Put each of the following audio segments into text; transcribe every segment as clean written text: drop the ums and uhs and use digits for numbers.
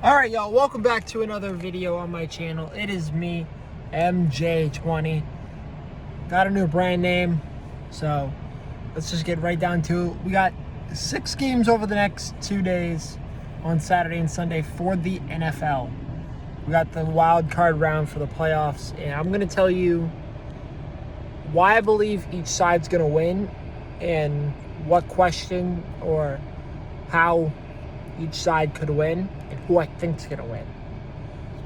Alright, y'all, welcome back to another video on my channel. It is me, MJ20. Got a new brand name, so let's just get right down to it. We got 6 games over the next 2 days on Saturday and Sunday for the NFL. We got the wild card round for the playoffs, and I'm going to tell you why I believe each side's going to win and what question or how each side could win and who I think's going to win.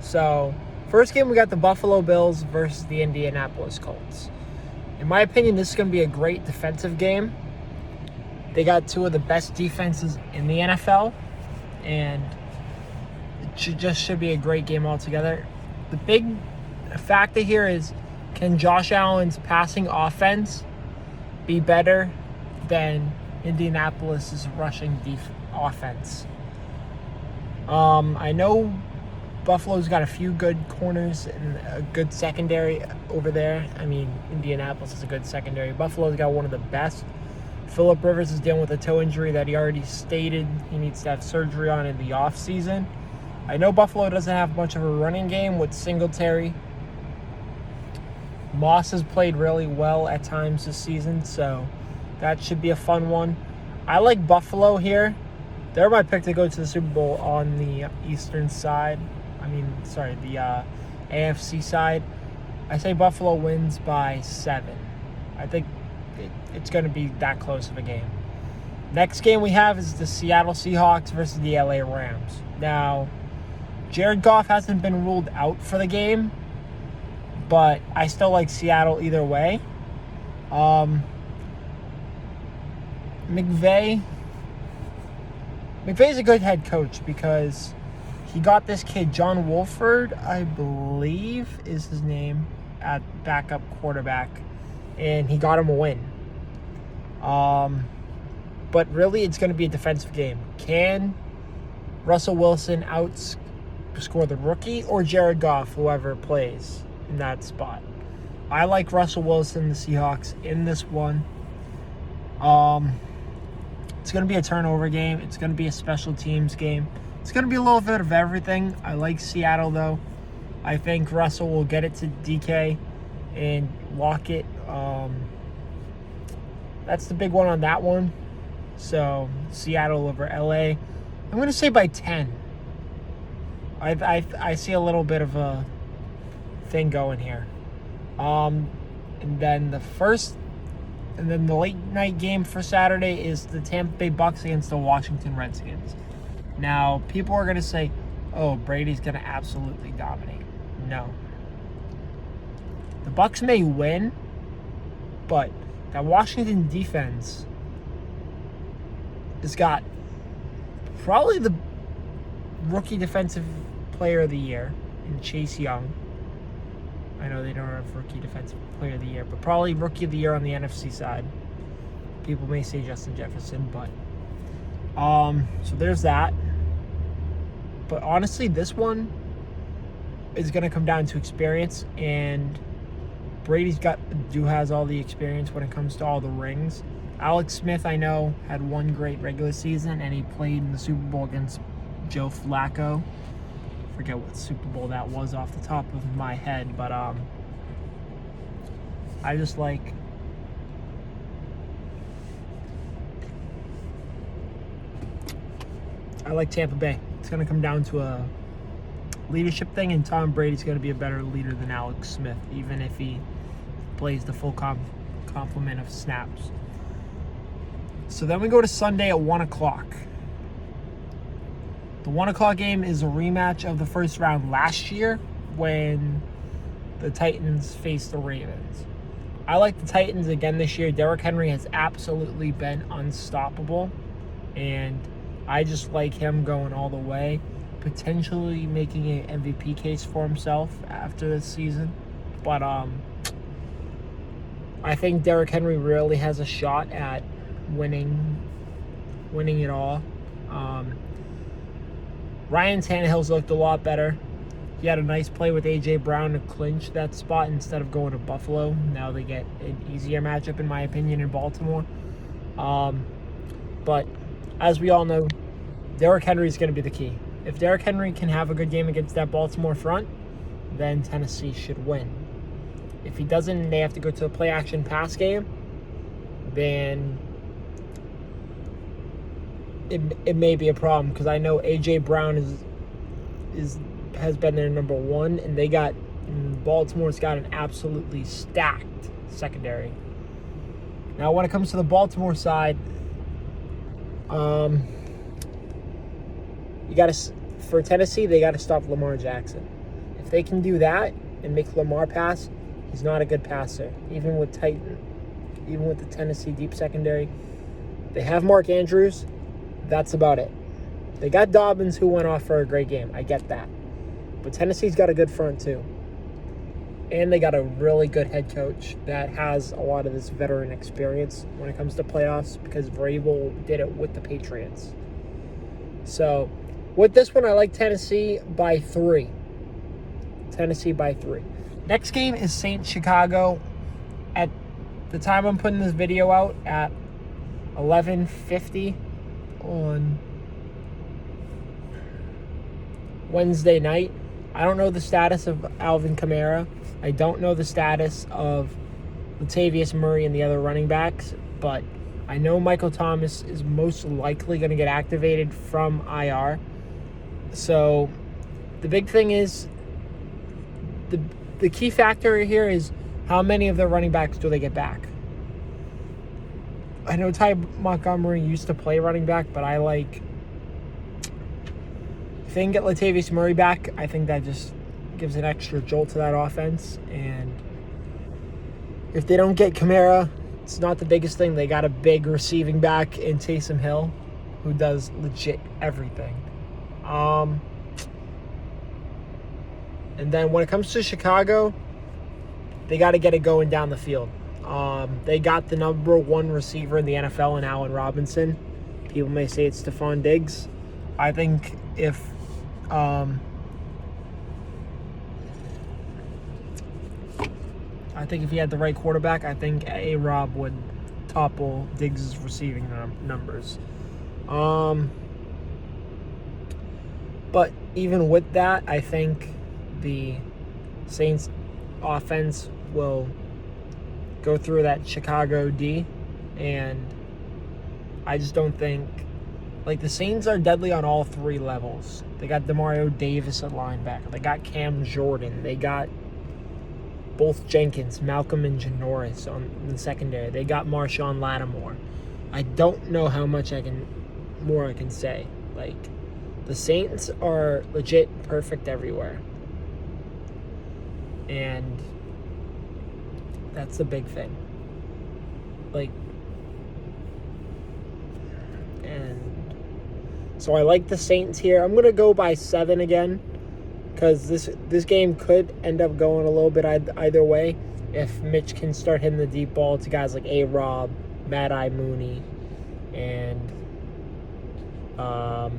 So, first game we got the Buffalo Bills versus the Indianapolis Colts. In my opinion, this is going to be a great defensive game. They got two of the best defenses in the NFL, and it should be a great game altogether. The big factor here is, can Josh Allen's passing offense be better than Indianapolis' rushing offense? I know Buffalo's got a few good corners and a good secondary over there. I mean, Indianapolis is a good secondary. Buffalo's got one of the best. Phillip Rivers is dealing with a toe injury that he already stated he needs to have surgery on in the offseason. I know Buffalo doesn't have much of a running game with Singletary. Moss has played really well at times this season, so that should be a fun one. I like Buffalo here. They're my pick to go to the Super Bowl on the eastern side. The AFC side. I say Buffalo wins by 7. I think it's going to be that close of a game. Next game we have is the Seattle Seahawks versus the LA Rams. Now, Jared Goff hasn't been ruled out for the game, but I still like Seattle either way. McVay's a good head coach because he got this kid, John Wolford, I believe is his name, at backup quarterback, and he got him a win. But really, it's going to be a defensive game. Can Russell Wilson outscore the rookie or Jared Goff, whoever plays in that spot? I like Russell Wilson, the Seahawks, in this one. It's going to be a turnover game. It's going to be a special teams game. It's going to be a little bit of everything. I like Seattle, though. I think Russell will get it to DK and lock it. That's the big one on that one. So, Seattle over LA. I'm going to say by 10. I see a little bit of a thing going here. And then the late night game for Saturday is the Tampa Bay Bucks against the Washington Redskins. Now, people are going to say, oh, Brady's going to absolutely dominate. No. The Bucks may win, but that Washington defense has got probably the rookie defensive player of the year in Chase Young. I know they don't have rookie defensive player of the year, but probably rookie of the year on the NFC side. People may say Justin Jefferson, but so there's that. But honestly, this one is going to come down to experience, and Brady's has all the experience when it comes to all the rings. Alex Smith, I know, had one great regular season, and he played in the Super Bowl against Joe Flacco. I forget what Super Bowl that was off the top of my head, but I like Tampa Bay. It's going to come down to a leadership thing, and Tom Brady's going to be a better leader than Alex Smith, even if he plays the full complement of snaps. So then we go to Sunday at 1 o'clock. The 1 o'clock game is a rematch of the first round last year when the Titans faced the Ravens. I like the Titans again this year. Derrick Henry has absolutely been unstoppable, and I just like him going all the way, potentially making an MVP case for himself after this season. But I think Derrick Henry really has a shot at winning it all. Ryan Tannehill's looked a lot better. He had a nice play with A.J. Brown to clinch that spot instead of going to Buffalo. Now they get an easier matchup, in my opinion, in Baltimore. But as we all know, Derrick Henry is going to be the key. if Derrick Henry can have a good game against that Baltimore front, then Tennessee should win. If he doesn't and they have to go to a play-action pass game, then it may be a problem, because I know A.J. Brown has been their number one, and Baltimore's got an absolutely stacked secondary. Now, when it comes to the Baltimore side, for Tennessee, they got to stop Lamar Jackson. If they can do that and make Lamar pass, he's not a good passer. Even with the Tennessee deep secondary, they have Mark Andrews. That's about it. They got Dobbins, who went off for a great game. I get that. But Tennessee's got a good front, too. And they got a really good head coach that has a lot of this veteran experience when it comes to playoffs, because Vrabel did it with the Patriots. So, with this one, I like Tennessee by 3. Tennessee by 3. Next game is Saints Chicago. At the time I'm putting this video out, at 11:50 on Wednesday night. I don't know the status of Alvin Kamara. I don't know the status of Latavius Murray and the other running backs, but I know Michael Thomas is most likely going to get activated from IR. So the big thing is, the key factor here is how many of their running backs do they get back. I know Ty Montgomery used to play running back, but if they can get Latavius Murray back, I think that just gives an extra jolt to that offense. And if they don't get Kamara, it's not the biggest thing. They got a big receiving back in Taysom Hill, who does legit everything. And then when it comes to Chicago, they got to get it going down the field. They got the number 1 receiver in the NFL in Allen Robinson. People may say it's Stephon Diggs. I think if he had the right quarterback, I think A-Rob would topple Diggs' receiving numbers. But even with that, I think the Saints offense will go through that Chicago D, and I just don't think, the Saints are deadly on all 3 levels. They got Demario Davis at linebacker. They got Cam Jordan. They got both Jenkins, Malcolm, and Janoris on the secondary. They got Marshawn Lattimore. I don't know how much more I can say. The Saints are legit perfect everywhere. And that's the big thing. And so I like the Saints here. I'm going to go by 7 again, because this game could end up going a little bit either way if Mitch can start hitting the deep ball to guys like A-Rob, Mad-Eye Mooney, and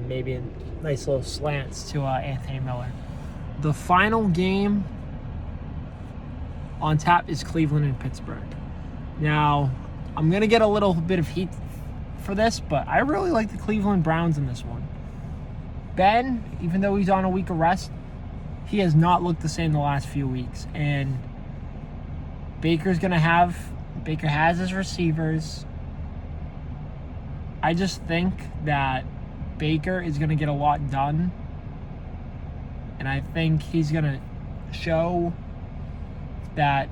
maybe nice little slants to Anthony Miller. The final game on tap is Cleveland and Pittsburgh. Now, I'm going to get a little bit of heat for this, but I really like the Cleveland Browns in this one. Ben, even though he's on a week of rest, he has not looked the same the last few weeks. And Baker has his receivers. I just think that Baker is going to get a lot done. And I think he's going to show that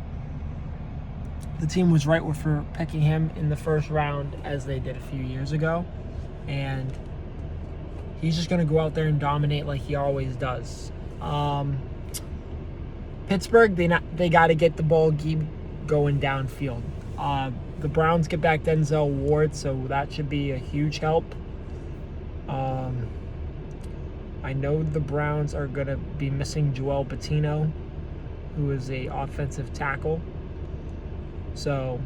the team was right for picking him in the first round, as they did a few years ago. And he's just going to go out there and dominate like he always does. Pittsburgh, they got to get the ball going downfield. The Browns get back Denzel Ward, so that should be a huge help. I know the Browns are going to be missing Joel Patino, who is a offensive tackle. So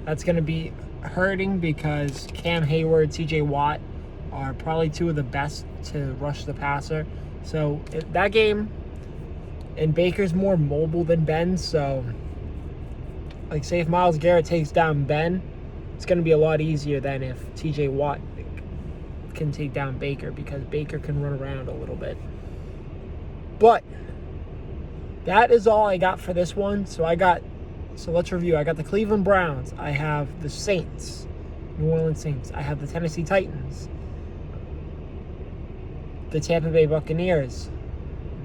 that's going to be hurting, because Cam Hayward, TJ Watt are probably 2 of the best to rush the passer. So that game, and Baker's more mobile than Ben, so say if Myles Garrett takes down Ben, it's going to be a lot easier than if TJ Watt can take down Baker because Baker can run around a little bit. But that is all I got for this one. So let's review. I got the Cleveland Browns. I have the Saints, New Orleans Saints. I have the Tennessee Titans, the Tampa Bay Buccaneers,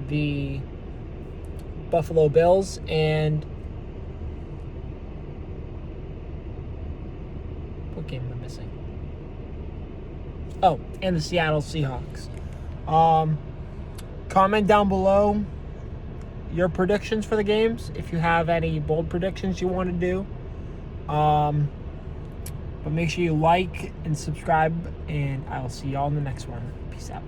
the Buffalo Bills, and what game am I missing? Oh, and the Seattle Seahawks. Comment down below your predictions for the games, if you have any bold predictions you want to do. But make sure you like and subscribe, and I will see y'all in the next one. Peace out.